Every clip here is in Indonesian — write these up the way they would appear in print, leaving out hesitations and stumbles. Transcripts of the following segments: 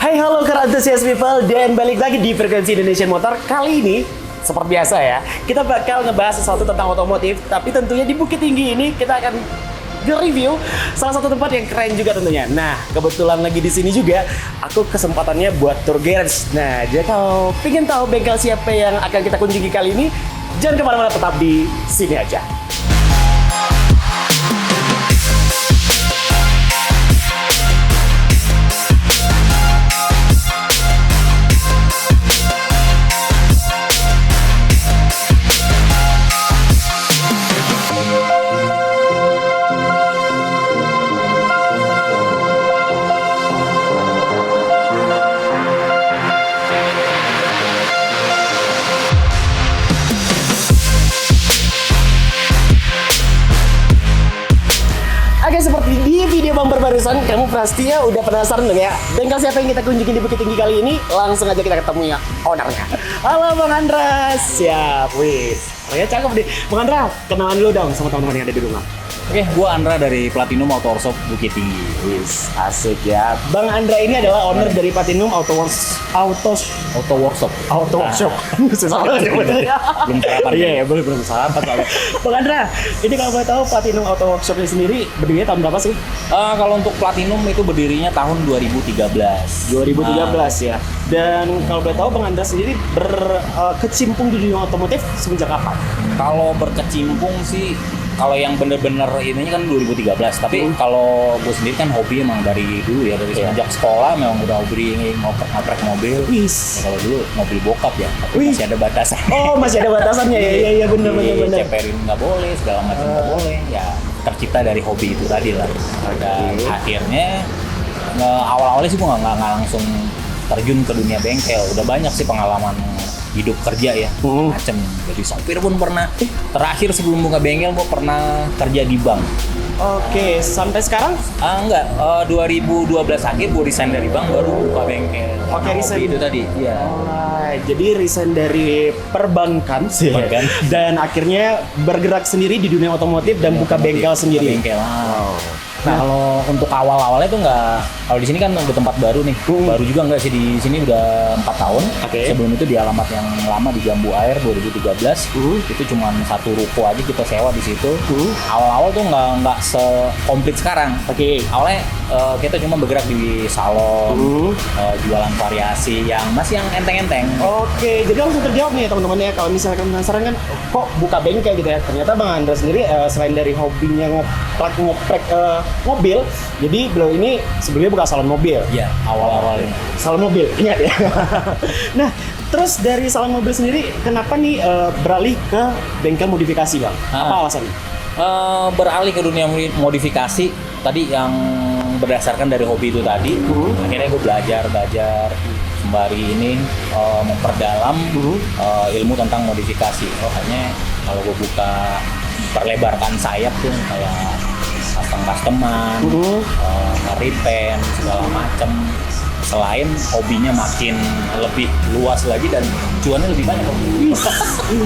Hai halo car enthusiast people, dan balik lagi di Frekuensi Indonesian Motor. Kali ini seperti biasa ya, kita bakal ngebahas sesuatu tentang otomotif. Tapi tentunya di Bukit Tinggi ini kita akan nge-review salah satu tempat yang keren juga tentunya. Nah, kebetulan lagi di sini juga aku kesempatannya buat tour garage. Nah, jadi kalau pengen tahu bengkel siapa yang akan kita kunjungi kali ini, jangan kemana-mana, tetap di sini aja. Oke, seperti di video bumper barusan, kamu pasti ya udah penasaran dong ya, bengkel siapa yang kita kunjungi di Bukit Tinggi kali ini? Langsung aja kita ketemu ya ownernya. Halo Bang Andras, siap, wis. Ya cakep deh. Bang Andra, kenalan dulu dong sama teman-teman yang ada di rumah. Oke, gua Andra dari Platinum Auto Workshop Bukit Tinggi. Wis, asik ya. Bang Andra ini adalah owner dari Platinum Auto Workshop. Susah banget ya bener ya. Belum sarapan. Iya, belum sarapan soalnya. Bang Andra, ini kalau boleh tahu Platinum Auto Workshop ini sendiri berdirinya tahun berapa sih? Kalau untuk Platinum itu berdirinya tahun 2013. 2013 ya. Dan kalau boleh tahu Bang Andra sendiri berkecimpung di dunia otomotif semenjak kapan? Kalau berkecimpung sih, kalau yang bener-bener ininya kan 2013. Tapi kalau gue sendiri kan hobi emang dari dulu ya, dari semenjak sekolah memang udah hobi ngoprek mobil. Wis. Ya, kalau dulu mobil bokap ya, tapi masih ada batasan. Oh, masih ada batasannya ya. Iya benar. Ceperin nggak boleh, segala macam nggak boleh. Ya tercipta dari hobi itu tadi lah. Dan akhirnya awal-awalnya sih gue nggak langsung terjun ke dunia bengkel. Udah banyak sih pengalaman hidup kerja ya, macam jadi sopir pun pernah. Terakhir sebelum buka bengkel gue pernah kerja di bank. Oke, sampai sekarang? Enggak, 2012 akhir gue resign dari bank baru buka bengkel. Oke, resign itu tadi. Iya. Jadi resign dari perbankan sih. Dan akhirnya bergerak sendiri di dunia otomotif dan buka bengkel sendiri. Bengkel. Nah, kalau untuk awal-awalnya tuh nggak, kalau di sini kan udah tempat baru nih, baru juga nggak sih, di sini udah 4 tahun. Sebelum itu di alamat yang lama di Jambu Air 2013, itu cuma satu ruko aja kita sewa di situ. Awal-awal tuh nggak sekomplit sekarang. Awalnya kita cuma bergerak di salon, jualan variasi yang masih yang enteng-enteng. Oke, jadi langsung terjawab nih teman-teman ya, kalau misalnya kalian penasaran kan, kok buka bengkel gitu ya? Ternyata Bang Andra sendiri selain dari hobinya ngoprek mobil, jadi beliau ini sebelumnya buka salon mobil. Iya, awal-awalnya. Salon mobil, ingat ya. Nah, terus dari salon mobil sendiri, kenapa nih beralih ke bengkel modifikasi, Bang? Apa alasannya? Beralih ke dunia modifikasi tadi yang berdasarkan dari hobi itu tadi. Akhirnya gue belajar sembari ini memperdalam ilmu tentang modifikasi. Hanya kalau gue buka perlebarkan sayap tuh kayak customan, nge-repaint segala macem. Selain hobinya makin lebih luas lagi dan cuannya lebih banyak.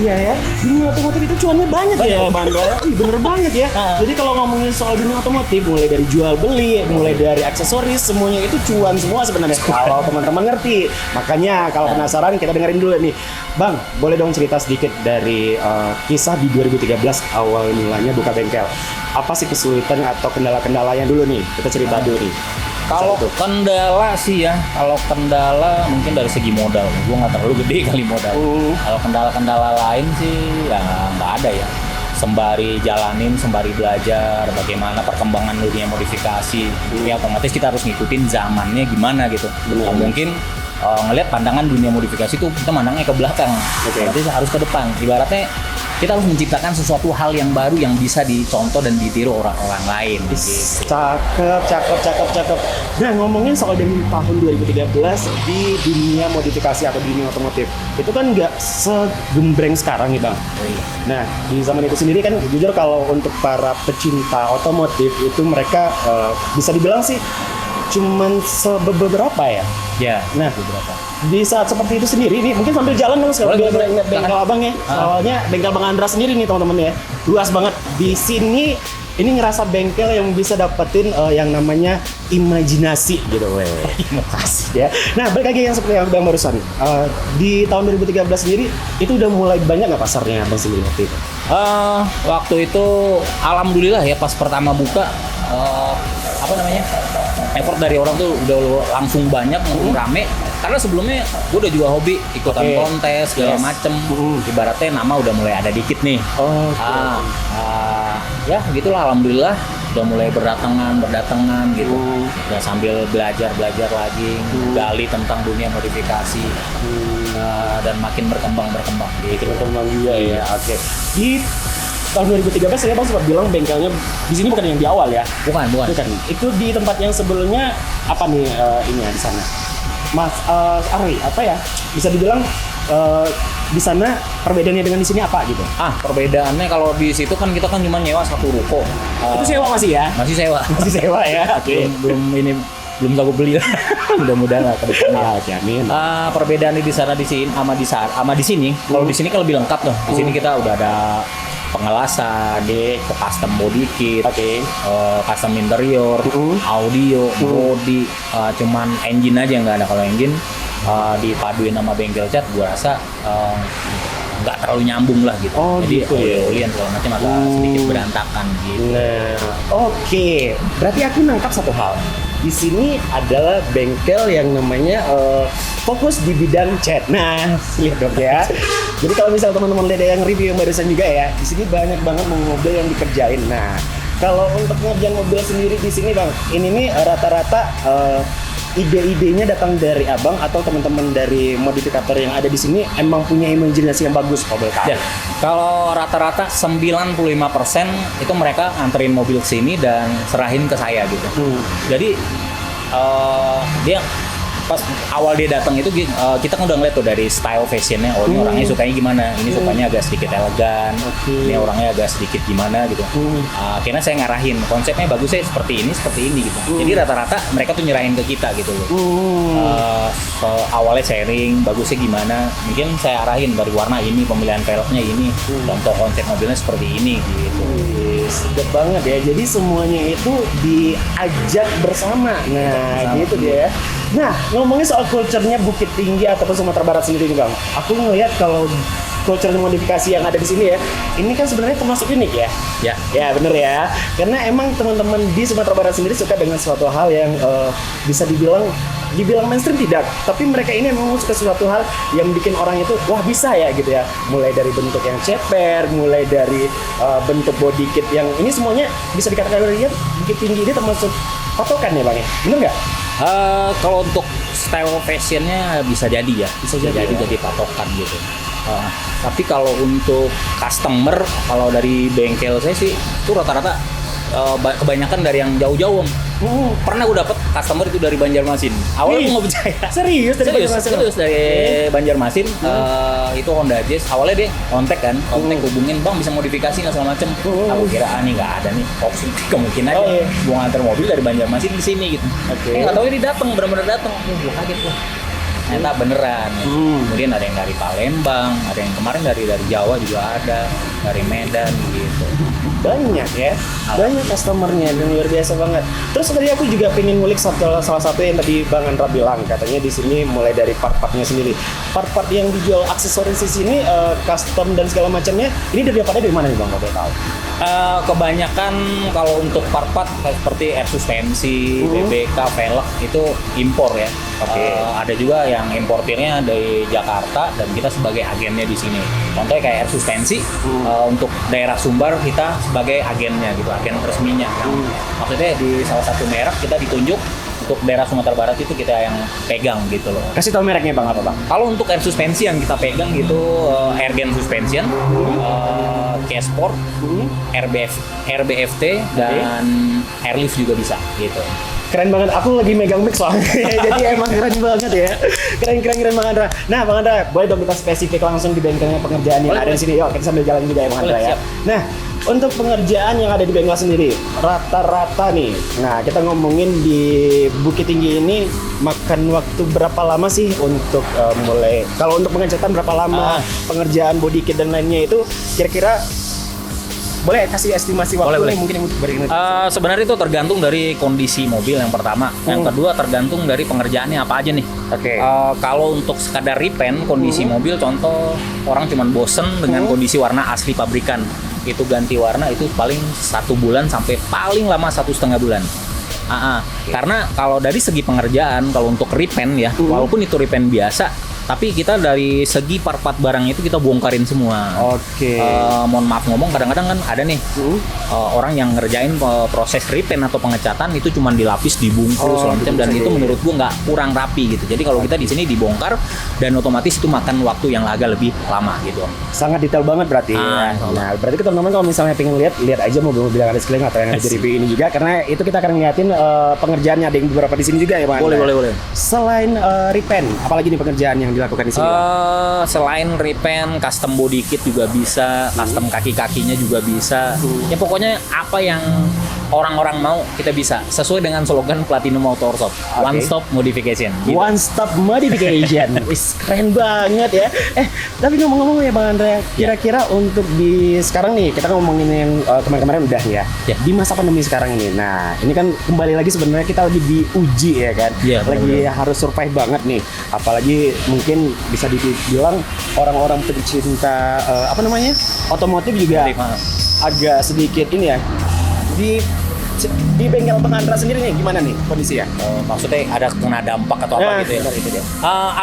Iya ya, dunia otomotif itu cuannya banyak ya Bang Andra. Bener banget ya. Jadi kalau ngomongin soal dunia otomotif, mulai dari jual beli, mulai dari aksesoris, semuanya itu cuan semua sebenarnya. Kalau teman-teman ngerti. Makanya kalau penasaran, kita dengerin dulu nih. Bang, boleh dong cerita sedikit dari kisah di 2013 awal mulanya buka bengkel. Apa sih kesulitan atau kendala-kendalanya dulu nih? Kita cerita dulu nih. Kalau kendala sih ya, kalau kendala mungkin dari segi modal. Gue nggak terlalu gede kali modal. Kalau kendala-kendala lain sih ya nggak ada ya. Sembari jalanin, sembari belajar bagaimana perkembangan dunia modifikasi. Ya otomatis kita harus ngikutin zamannya gimana gitu. Mungkin ngelihat pandangan dunia modifikasi itu kita mandangnya ke belakang. Berarti harus ke depan. Ibaratnya kita harus menciptakan sesuatu hal yang baru yang bisa dicontoh dan ditiru orang-orang lain. Gitu. Cakep. Nah, ngomongin soal dari tahun 2013 di dunia modifikasi atau dunia otomotif, itu kan nggak segembreng sekarang nih Bang. Nah, di zaman itu sendiri kan jujur kalau untuk para pecinta otomotif itu mereka bisa dibilang sih cuman beberapa ya. Ya, nah beberapa. Di saat seperti itu sendiri nih, mungkin sambil jalan dong sekarang biar ingat bengkel abang ya. Soalnya bengkel Bang Andra sendiri nih teman-teman ya, luas banget. Di sini ini ngerasa bengkel yang bisa dapetin yang namanya imajinasi gitu weh. Asik ya. Nah, balik lagi yang seperti yang Bang barusan. Di tahun 2013 sendiri itu udah mulai banyak nggak pasarnya Bang sendiri waktu itu? Waktu itu alhamdulillah ya pas pertama buka apa namanya, effort dari orang tuh udah langsung banyak, langsung rame. Karena sebelumnya gue udah juga hobi ikutan kontes segala macem. Ibaratnya nama udah mulai ada dikit nih. Ya gitulah, alhamdulillah udah mulai berdatangan gitu. Udah sambil belajar lagi, gali tentang dunia modifikasi. Dan makin berkembang gitu. Berkembang juga ya. Oke. Di tahun 2013 saya Bang sempat bilang bengkelnya di sini bukan yang di awal ya. Bukan. Itu di tempat yang sebelumnya apa nih ini ya di sana? Mas Ari, apa ya? Bisa dibilang di sana perbedaannya dengan di sini apa gitu? Perbedaannya kalau di situ kan kita kan cuma nyewa satu ruko. Itu sewa masih ya? Masih sewa. Masih sewa ya. Belum tahu beli lah. Mudah-mudahan lah ke depannya. Amin. Perbedaannya di sana di sini sama di sini. Kalau di sini kan lebih lengkap tuh. Di sini kita udah ada pengelasan, custom body kit, custom interior, audio, body, cuman engine aja nggak ada. Kalau engine dipaduin sama bengkel cat, gua rasa nggak terlalu nyambung lah gitu. Jadi gitu ya. Olian segala macam agak sedikit berantakan gitu. Nah, oke. Berarti aku nangkap satu hal. Di sini adalah bengkel yang namanya fokus di bidang cat. Nah, lihat dong ya. Jadi kalau misalnya teman-teman lihat yang review yang barusan juga ya, di sini banyak banget mobil yang dikerjain. Nah, kalau untuk ngerjain mobil sendiri di sini Bang, ini nih rata-rata ide-idenya datang dari Abang atau teman-teman dari modifikator yang ada di sini emang punya imajinasi yang bagus kalau boleh tahu? Ya, kalau rata-rata 95% itu mereka nganterin mobil ke sini dan serahin ke saya gitu. Jadi dia pas awal dia datang itu kita kan udah ngeliat tuh dari style fashionnya, ini orangnya sukanya gimana, ini sukanya agak sedikit elegan, ini orangnya agak sedikit gimana gitu. Akhirnya saya ngarahin konsepnya bagusnya seperti ini gitu. Jadi rata-rata mereka tuh nyerahin ke kita gitu loh. Awalnya sharing bagusnya gimana, mungkin saya arahin dari warna ini, pemilihan velgnya ini, contoh konsep mobilnya seperti ini gitu. Sedap banget ya, jadi semuanya itu diajak bersama. Nah, gitu dia ya. Nah, ngomongin soal culture-nya Bukit Tinggi ataupun Sumatera Barat sendiri nih Bang, aku ngelihat kalau culture modifikasi yang ada di sini ya, ini kan sebenarnya termasuk unik ya. Ya bener ya, karena emang teman-teman di Sumatera Barat sendiri suka dengan suatu hal yang bisa dibilang mainstream tidak, tapi mereka ini memang suka suatu hal yang bikin orang itu wah bisa ya gitu ya. Mulai dari bentuk yang ceper, mulai dari bentuk body kit yang ini semuanya bisa dikatakan dari Bukit Tinggi ini termasuk patokan ya Bang ya, bener nggak? Kalau untuk style fashionnya bisa jadi jadi patokan gitu. Tapi kalau untuk customer, kalau dari bengkel saya sih itu rata-rata kebanyakan dari yang jauh-jauh. Pernah gue dapet customer itu dari Banjarmasin. Awalnya gue nggak percaya. Serius dari Banjarmasin. Itu Honda Jazz. Awalnya dia kontak hubungin Bang bisa modifikasi nggak segala macem. Aku kira nih nggak ada nih opsi kemungkinan gue nganter mobil dari Banjarmasin ke sini gitu. Nggak tahu ini datang benar-benar datang. Gue kaget lah. Ternyata beneran. Kemudian ada yang dari Palembang, ada yang kemarin dari Jawa juga ada, dari Medan gitu. Banyak ya, banyak customernya dan luar biasa banget. Terus tadi aku juga pengen ngulik salah satu yang tadi Bang Andra bilang, katanya di sini mulai dari part-partnya sendiri. Part-part yang dijual aksesoris di sini custom dan segala macamnya, ini dari mana nih Bang kalau boleh tahu? Kebanyakan kalau untuk part-part seperti air suspensi, BBK, velg itu impor ya. Ada juga yang importirnya dari Jakarta dan kita sebagai agennya di sini. Contohnya kayak air suspensi untuk daerah Sumbar kita sebagai agennya gitu, agen resminya. Maksudnya di salah satu merek kita ditunjuk untuk daerah Sumatera Barat itu kita yang pegang gitu loh. Kasih tahu mereknya Bang apa Bang? Kalau untuk air suspensi yang kita pegang gitu Airgen Suspension, K-Sport, RBFT dan Airlift juga bisa gitu. Keren banget, aku lagi megang mic soalnya. Jadi emang keren banget ya. Keren Bang Andra. Nah Bang Andra, boleh dong kita spesifik langsung di bengkelnya pengerjaan yang ada di sini. Yuk kita sambil jalan juga ya Bang Andra ya. Nah, untuk pengerjaan yang ada di bengkel sendiri, rata-rata nih. Nah, kita ngomongin di Bukit Tinggi ini makan waktu berapa lama sih untuk mulai? Kalau untuk pengecatan berapa lama? Pengerjaan body kit dan lainnya itu kira-kira boleh kasih estimasi waktu Boleh. nih mungkin untuk berinvestasi. Sebenarnya itu tergantung dari kondisi mobil yang pertama. Yang kedua tergantung dari pengerjaannya apa aja nih. Oke. Kalau untuk sekadar repaint kondisi mobil, contoh orang cuman bosen dengan kondisi warna asli pabrikan, itu ganti warna itu paling 1 bulan sampai paling lama 1,5 bulan. Karena kalau dari segi pengerjaan, kalau untuk repaint ya, walaupun itu repaint biasa, tapi kita dari segi part-part barang itu kita bongkarin semua. Oke. Mohon maaf ngomong, kadang-kadang kan ada nih orang yang ngerjain proses repaint atau pengecatan itu cuma dilapis, dibungkus, macam, dan itu menurut gua nggak, kurang rapi gitu. Jadi kalau kita di sini dibongkar dan otomatis itu makan waktu yang agak lebih lama gitu. Sangat detail banget berarti. Nah, berarti teman-teman kalau misalnya pengen lihat aja mobil-mobil yang ada sekeliling atau yang ada di review ini juga, karena itu kita akan ngeliatin pengerjaannya, ada yang beberapa di sini juga ya, Bang. Boleh. Selain repaint, apalagi nih pekerjaan yang dilakukan di sini? Selain repaint, custom body kit juga bisa, custom kaki-kakinya juga bisa. Ya pokoknya apa yang orang-orang mau kita bisa, sesuai dengan slogan Platinum Auto Workshop, One Stop Modification. Gitu. One Stop Modification. Wis, keren banget ya. Tapi ngomong-ngomong ya Bang Andre, kira-kira untuk di sekarang nih, kita ngomongin yang kemarin-kemarin udah ya. Di masa pandemi sekarang ini. Nah, ini kan kembali lagi sebenarnya kita lagi diuji ya kan. Lagi harus survive banget nih. Apalagi mungkin bisa dibilang orang-orang pecinta otomotif juga agak sedikit ini ya. Di bengkel Bang Andra sendiri nih gimana nih kondisinya? Maksudnya ada kena dampak atau apa gitu ya? Benar, itu dia.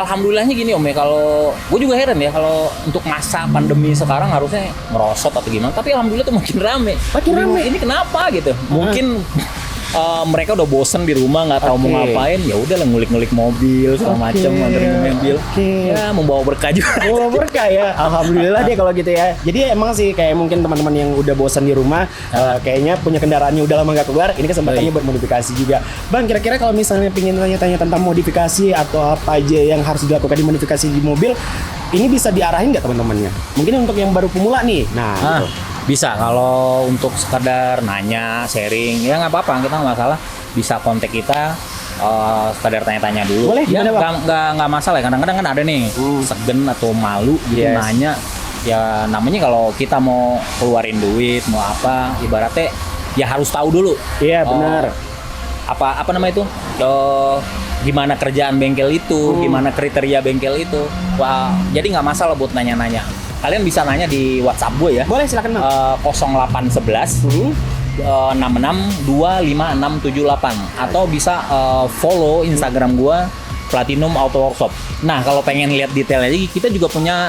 Alhamdulillahnya gini Om ya, kalau gue juga heran ya kalau untuk masa pandemi sekarang harusnya merosot atau gimana, tapi alhamdulillah tuh makin rame. Ini kenapa gitu? Mungkin mereka udah bosen di rumah, nggak tahu mau ngapain, ya udah lah ngulik-ngulik mobil segala macam, nganterin mobil, ya membawa berkah juga. Membawa berkah ya, alhamdulillah deh kalau gitu ya. Jadi emang sih kayak mungkin teman-teman yang udah bosan di rumah, kayaknya punya kendaraannya udah lama nggak keluar, ini kesempatannya buat modifikasi juga. Bang, kira-kira kalau misalnya pengen tanya-tanya tentang modifikasi atau apa aja yang harus dilakukan di modifikasi di mobil, ini bisa diarahin nggak teman-temannya? Mungkin untuk yang baru pemula nih, gitu. Bisa, kalau untuk sekedar nanya, sharing, ya nggak apa-apa, kita nggak masalah. Bisa kontak kita, sekedar tanya-tanya dulu. Boleh, ya nggak masalah. Kadang-kadang kan ada nih segen atau malu gitu nanya. Ya namanya kalau kita mau keluarin duit, mau apa, ibaratnya ya harus tahu dulu. Iya benar. Apa namanya itu? Gimana kerjaan bengkel itu, gimana kriteria bengkel itu. Wah, jadi nggak masalah buat nanya-nanya. Kalian bisa nanya di WhatsApp gue ya. Boleh, silakan Bang. 0811 66255678 atau bisa follow Instagram gue Platinum Auto Workshop. Nah, kalau pengen lihat detailnya lagi, kita juga punya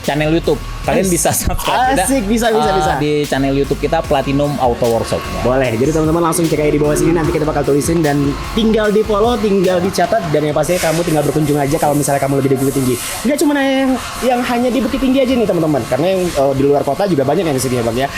channel YouTube. Kalian bisa subscribe Asik, bisa. di channel YouTube kita Platinum Auto Workshop. Boleh. Jadi teman-teman langsung cek aja di bawah sini, nanti kita bakal tulisin dan tinggal di follow, tinggal dicatat, dan yang pasti kamu tinggal berkunjung aja kalau misalnya kamu lebih di Bukit Tinggi. Enggak cuma yang hanya di Bukit Tinggi aja nih teman-teman, karena yang di luar kota juga banyak yang di sini ya Bang ya.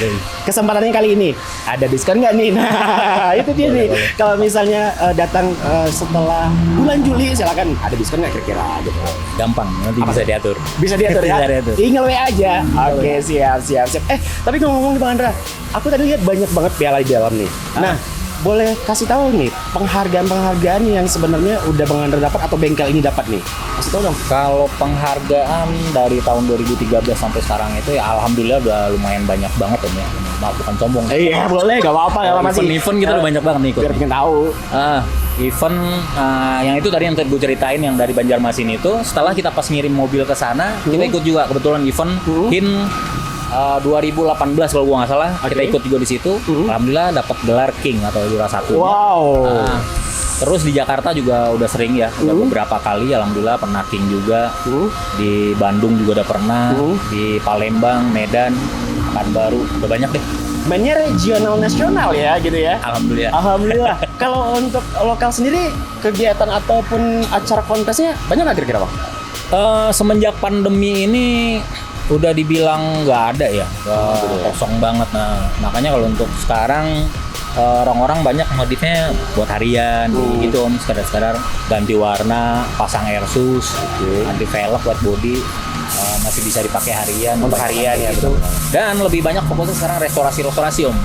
Kesempatannya kali ini ada diskon nggak nih? Nah, itu dia nih. Kalau misalnya datang setelah bulan Juli, silakan ada diskon nggak kira-kira gitu. Gampang, nanti bisa diatur. Bisa diatur ya. Tinggal WA aja. Oke, siap. Tapi ngomong-ngomong Bang Andra, aku tadi lihat banyak banget piala di dalam nih. Nah, boleh kasih tahu nih penghargaan yang sebenarnya udah Bang Andra dapat atau bengkel ini dapat nih? Kasih tahu dong. Kalau penghargaan dari tahun 2013 sampai sekarang itu ya alhamdulillah udah lumayan banyak banget Om ya. Maaf bukan sombong. Iya, boleh, enggak apa-apa ya masih. Event kita udah banyak banget nih ikut. Biar pengen tahu. Event yang itu tadi yang gue ceritain yang dari Banjarmasin itu, setelah kita pas ngirim mobil ke sana, kita ikut juga kebetulan event HIN 2018 kalau gua nggak salah, kita ikut juga di situ. Alhamdulillah dapat gelar King atau juara 1. Wow. Terus di Jakarta juga udah sering ya, udah beberapa kali alhamdulillah pernah King juga. Di Bandung juga udah pernah, di Palembang, Medan, Pekanbaru, udah banyak deh. Mainnya regional nasional ya gitu ya. Alhamdulillah. Kalau untuk lokal sendiri kegiatan ataupun acara kontesnya banyak nggak kira-kira Bang? Semenjak pandemi ini udah dibilang nggak ada ya, kosong banget. Nah makanya kalau untuk sekarang orang-orang banyak modifnya buat harian gitu Om, sekadar ganti warna, pasang airsus, ganti velg buat body. Masih bisa dipakai harian, untuk harian ya gitu. Dan lebih banyak fokusnya sekarang restorasi Om.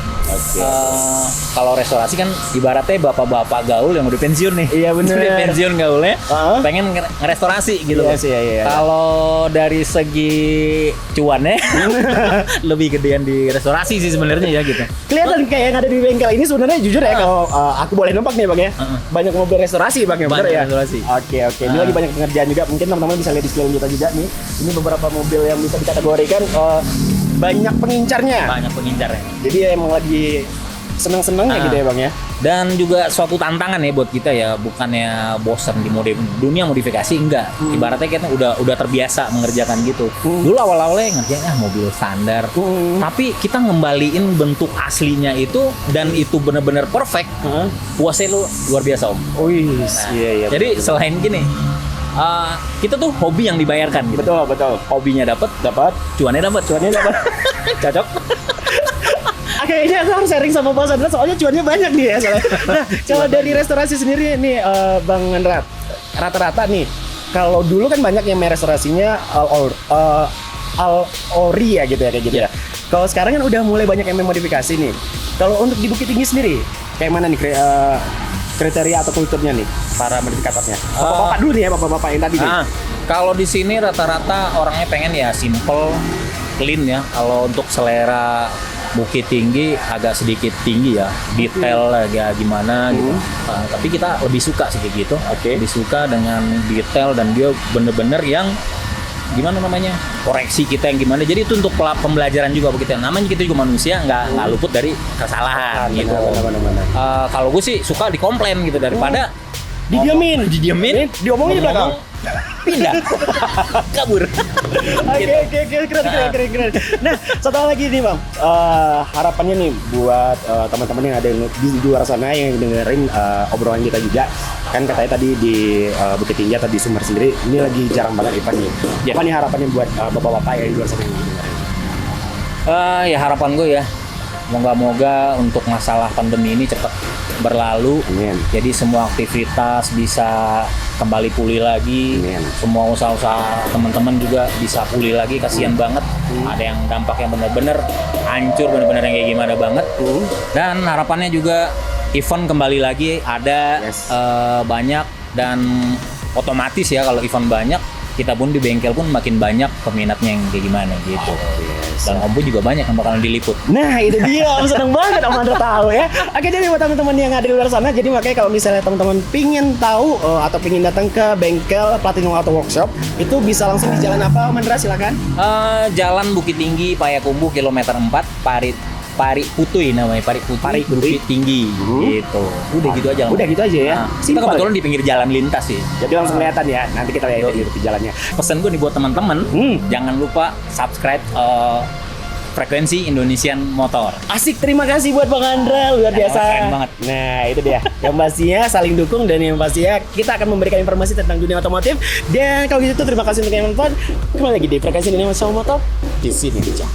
Kalau restorasi kan ibaratnya bapak-bapak gaul yang udah pensiun nih. Iya, bener. Udah pensiun gaulnya, pengen ngerestorasi gitu. Iya sih, iya. Kalau dari segi cuannya lebih gedean di restorasi sih sebenarnya ya gitu. Kelihatan kayak yang ada di bengkel ini sebenarnya jujur ya, kalau aku boleh numpak nih Bang ya. Banyak mobil restorasi Bang ya, bener Banyak ya? restorasi. Oke. Ini lagi banyak pengerjaan juga. Mungkin teman-teman bisa lihat di sekeliling kita juga nih. Ini beberapa mobil yang bisa dikategorikan banyak pengincarnya. Banyak pengincarnya. Jadi emang lagi senang-senangnya gitu ya Bang ya. Dan juga suatu tantangan ya buat kita ya, bukannya bosan di dunia modifikasi, enggak. Ibaratnya kita udah terbiasa mengerjakan gitu. Dulu awal-awalnya ngerjain mobil standar, tapi kita ngembaliin bentuk aslinya itu dan itu benar-benar perfect. Puasnya lu luar biasa Om. Iya. Jadi selain gini, kita tuh hobi yang dibayarkan gitu. Betul. Hobinya dapat, cuannya dapat. Cocok. Kayaknya aku harus sharing sama Bang Sandra soalnya cuannya banyak nih ya soalnya. Nah, kalau dari restorasi sendiri nih Bang Andra, rata-rata nih kalau dulu kan banyak yang restorasinya all ori ya gitu ya kayak gitu ya. Kalau sekarang kan udah mulai banyak yang memodifikasi nih. Kalau untuk di Bukit Tinggi sendiri kayak mana nih kriteria atau kulturnya nih para modifikatornya? Bapak-bapak dulu nih ya, bapak-bapak yang tadi nih. Kalau di sini rata-rata orangnya pengen ya simple, clean ya. Kalau untuk selera Bukit Tinggi agak sedikit tinggi ya, detail agak gimana gitu. Tapi kita lebih suka sih kayak gitu. Lebih suka dengan detail dan dia bener-bener yang gimana namanya, koreksi kita yang gimana. Jadi itu untuk pembelajaran juga begitu. Namanya kita juga manusia, nggak luput dari kesalahan gitu. Kalau gue sih suka dikomplain gitu daripada didiemin, diomongin di belakang. Pindah, kabur. Oke, keren. Nah, satu hal lagi nih Bang, harapannya nih buat teman-teman yang ada di luar sana yang dengerin obrolan kita juga. Kan katanya tadi di Bukit Tinggi atau di Sumber sendiri ini lagi jarang banget event nih. Apa nih harapannya buat bapak-bapak yang di luar sana yang dengerin? Ya harapan gue ya, moga-moga untuk masalah pandemi ini cepat berlalu. Amin. Jadi semua aktivitas bisa kembali pulih lagi. Amin. Semua usaha-usaha teman-teman juga bisa pulih lagi. Kasihan banget. Ada yang dampaknya benar-benar hancur, benar-benar yang kayak gimana banget. Dan harapannya juga event kembali lagi ada banyak, dan otomatis ya kalau event banyak, kita pun di bengkel pun makin banyak peminatnya yang kayak gimana gitu. Dan Om pun juga banyak yang bakalan diliput. Nah itu dia, Om seneng banget Om Andra tahu ya. Oke, jadi buat teman-teman yang ada di luar sana, jadi makanya kalau misalnya teman-teman pingin tahu atau pingin datang ke bengkel Platinum Auto Workshop, itu bisa langsung di jalan apa Om Andra, silakan? Jalan Bukit Tinggi, Payakumbuh, kilometer 4, Pari Putui namanya, Pari Bukit Tinggi gitu. Udah gitu aja. Udah gitu aja ya. Kita kebetulan di pinggir jalan lintas sih. Jadi langsung kelihatan ya. Nanti kita lihat di jalannya. Pesan gue nih buat teman-teman, jangan lupa subscribe Frekuensi Indonesian Motor. Asik, terima kasih buat Bang Andra, luar biasa. Keren banget. Nah itu dia. Yang pastinya saling dukung, dan yang pastinya kita akan memberikan informasi tentang dunia otomotif. Dan kalau gitu terima kasih untuk yang nonton. Kembali lagi di Frekuensi Indonesian Motor di sini aja.